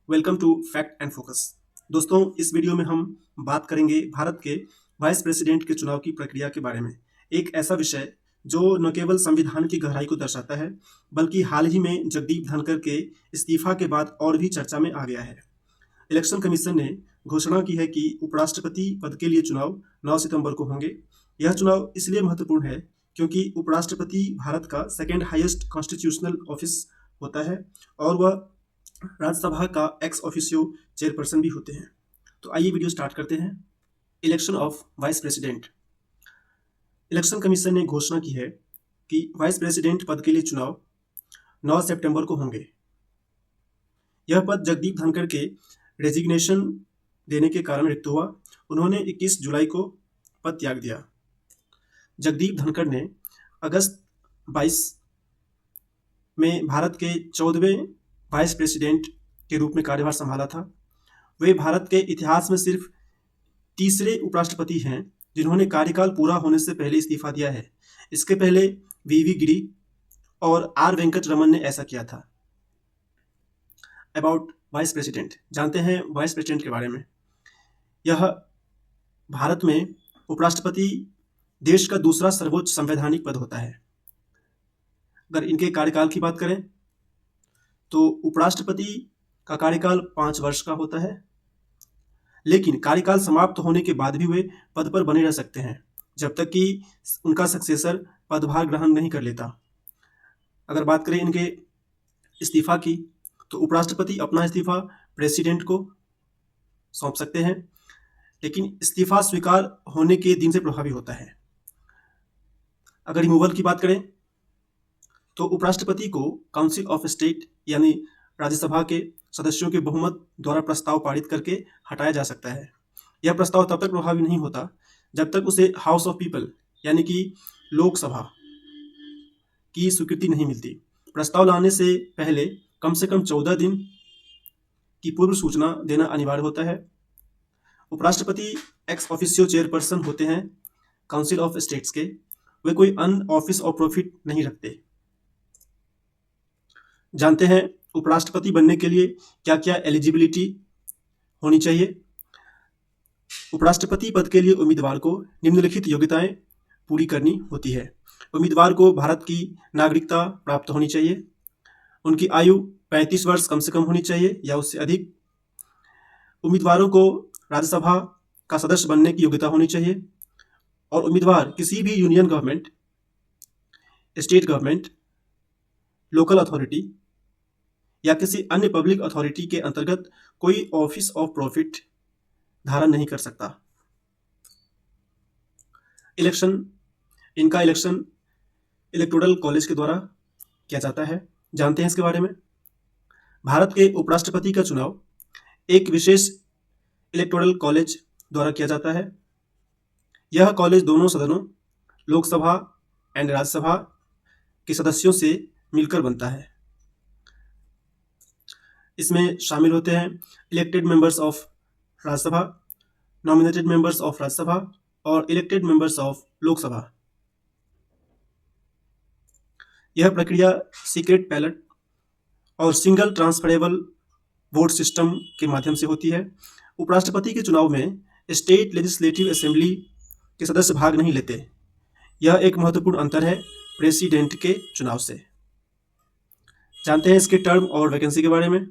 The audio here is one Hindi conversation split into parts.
Welcome to fact and focus. दोस्तों, इस वीडियो में हम बात करेंगे भारत के वाइस प्रेसिडेंट के चुनाव की प्रक्रिया के बारे में। एक ऐसा विषय जो न केवल संविधान की गहराई को दर्शाता है, बल्कि हाल ही में जगदीप धनखड़ के इस्तीफा के बाद और भी चर्चा में आ गया है। इलेक्शन कमीशन ने घोषणा की है कि उपराष्ट्रपति पद के लिए चुनाव 9 सितंबर को होंगे। यह चुनाव इसलिए महत्वपूर्ण है क्योंकि उपराष्ट्रपति भारत का सेकेंड हाईएस्ट कॉन्स्टिट्यूशनल ऑफिस होता है और वह राज्यसभा का एक्स ऑफिशियो चेयरपर्सन भी होते हैं। तो आइए वीडियो स्टार्ट करते हैं। Election of vice president. Election commission ने घोषणा की है कि वाइस प्रेसिडेंट पद के लिए चुनाव 9 सितंबर को होंगे। यह पद जगदीप धनखड़ के रेजिग्नेशन देने के कारण रिक्त हुआ। उन्होंने 21 जुलाई को पद त्याग दिया। जगदीप धनखड़ ने अगस्त 22 में भारत के 14वें वाइस प्रेसिडेंट के रूप में कार्यभार संभाला था। वे भारत के इतिहास में सिर्फ तीसरे उपराष्ट्रपति हैं जिन्होंने कार्यकाल पूरा होने से पहले इस्तीफा दिया है। इसके पहले वी गिरी और आर वेंकट रमन ने ऐसा किया था। अबाउट वाइस प्रेसिडेंट, जानते हैं वाइस प्रेसिडेंट के बारे में। यह भारत में उपराष्ट्रपति देश का दूसरा सर्वोच्च संवैधानिक पद होता है। अगर इनके कार्यकाल की बात करें तो उपराष्ट्रपति का कार्यकाल 5 वर्ष का होता है, लेकिन कार्यकाल समाप्त होने के बाद भी वे पद पर बने रह सकते हैं जब तक कि उनका सक्सेसर पदभार ग्रहण नहीं कर लेता। अगर बात करें इनके इस्तीफा की तो उपराष्ट्रपति अपना इस्तीफा प्रेसिडेंट को सौंप सकते हैं, लेकिन इस्तीफा स्वीकार होने के दिन से प्रभावी होता है। अगर रिमूवल की बात करें तो उपराष्ट्रपति को काउंसिल ऑफ स्टेट यानी राज्यसभा के सदस्यों के बहुमत द्वारा प्रस्ताव पारित करके हटाया जा सकता है। यह प्रस्ताव तब तक प्रभावी नहीं होता जब तक उसे हाउस ऑफ पीपल यानी कि लोकसभा की स्वीकृति नहीं मिलती। प्रस्ताव लाने से पहले कम से कम 14 दिन की पूर्व सूचना देना अनिवार्य होता है। उपराष्ट्रपति एक्स ऑफिशियो चेयरपर्सन होते हैं काउंसिल ऑफ स्टेट्स के। वे कोई अन्य ऑफिस और प्रॉफिट नहीं रखते। जानते हैं उपराष्ट्रपति बनने के लिए क्या क्या एलिजिबिलिटी होनी चाहिए। उपराष्ट्रपति पद के लिए उम्मीदवार को निम्नलिखित योग्यताएं पूरी करनी होती है। उम्मीदवार को भारत की नागरिकता प्राप्त होनी चाहिए। उनकी आयु 35 वर्ष कम से कम होनी चाहिए या उससे अधिक। उम्मीदवारों को राज्यसभा का सदस्य बनने की योग्यता होनी चाहिए और उम्मीदवार किसी भी union government, state government, local authority या किसी अन्य पब्लिक अथॉरिटी के अंतर्गत कोई ऑफिस ऑफ प्रॉफिट धारण नहीं कर सकता। इनका इलेक्शन इलेक्टोरल कॉलेज के द्वारा किया जाता है। जानते हैं इसके बारे में। भारत के उपराष्ट्रपति का चुनाव एक विशेष इलेक्टोरल कॉलेज द्वारा किया जाता है। यह कॉलेज दोनों सदनों लोकसभा एंड राज्यसभा के सदस्यों से मिलकर बनता है। इसमें शामिल होते हैं elected members of Rajya Sabha, nominated members of Rajya Sabha और इलेक्टेड मेंबर्स ऑफ लोकसभा। यह प्रक्रिया सीक्रेट बैलेट और सिंगल ट्रांसफरेबल वोट सिस्टम के माध्यम से होती है। उपराष्ट्रपति के चुनाव में स्टेट लेजिस्लेटिव असेंबली के सदस्य भाग नहीं लेते। यह एक महत्वपूर्ण अंतर है प्रेसिडेंट के चुनाव से। जानते हैं इसके टर्म और वैकेंसी के बारे में।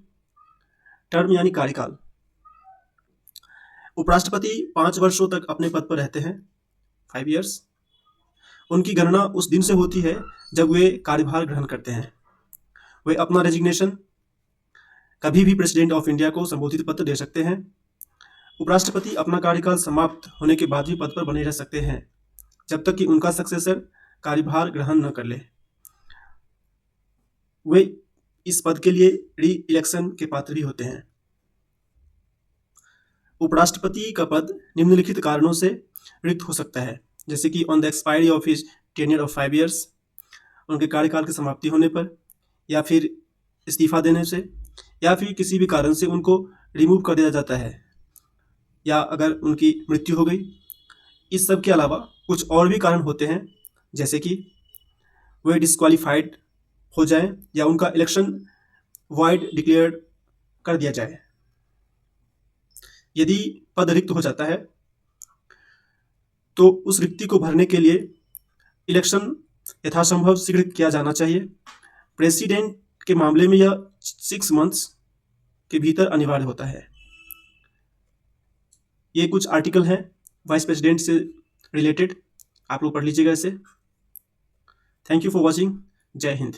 टर्म यानी कार्यकाल। उपराष्ट्रपति 5 वर्षों तक अपने पद पर रहते हैं, 5 इयर्स। उनकी गणना उस दिन से होती है जब वे कार्यभार ग्रहण करते हैं। वे अपना रेजिग्नेशन कभी भी प्रेसिडेंट ऑफ इंडिया को संबोधित पत्र दे सकते हैं। उपराष्ट्रपति अपना कार्यकाल समाप्त होने के बाद भी पद पर बने रह सकते हैं जब तक कि उनका सक्सेसर कार्यभार ग्रहण न कर ले। वे इस पद के लिए री इलेक्शन के पात्र भी होते हैं। उपराष्ट्रपति का पद निम्नलिखित कारणों से रिक्त हो सकता है, जैसे कि on the expiry of his tenure of 5 years, उनके कार्यकाल की समाप्ति होने पर, या फिर इस्तीफा देने से, या फिर किसी भी कारण से उनको रिमूव कर दिया जाता है, या अगर उनकी मृत्यु हो गई। इस सब के अलावा कुछ और भी कारण होते हैं, जैसे कि वे डिस्क्वालीफाइड हो जाएं या उनका इलेक्शन वॉइड डिक्लेयर कर दिया जाए। यदि पद रिक्त हो जाता है तो उस रिक्ति को भरने के लिए इलेक्शन यथासंभव शीघ्र किया जाना चाहिए। प्रेसिडेंट के मामले में यह 6 मंथ्स के भीतर अनिवार्य होता है। ये कुछ आर्टिकल हैं वाइस प्रेसिडेंट से रिलेटेड, आप लोग पढ़ लीजिएगा इसे। Thank you for watching. जय हिंद।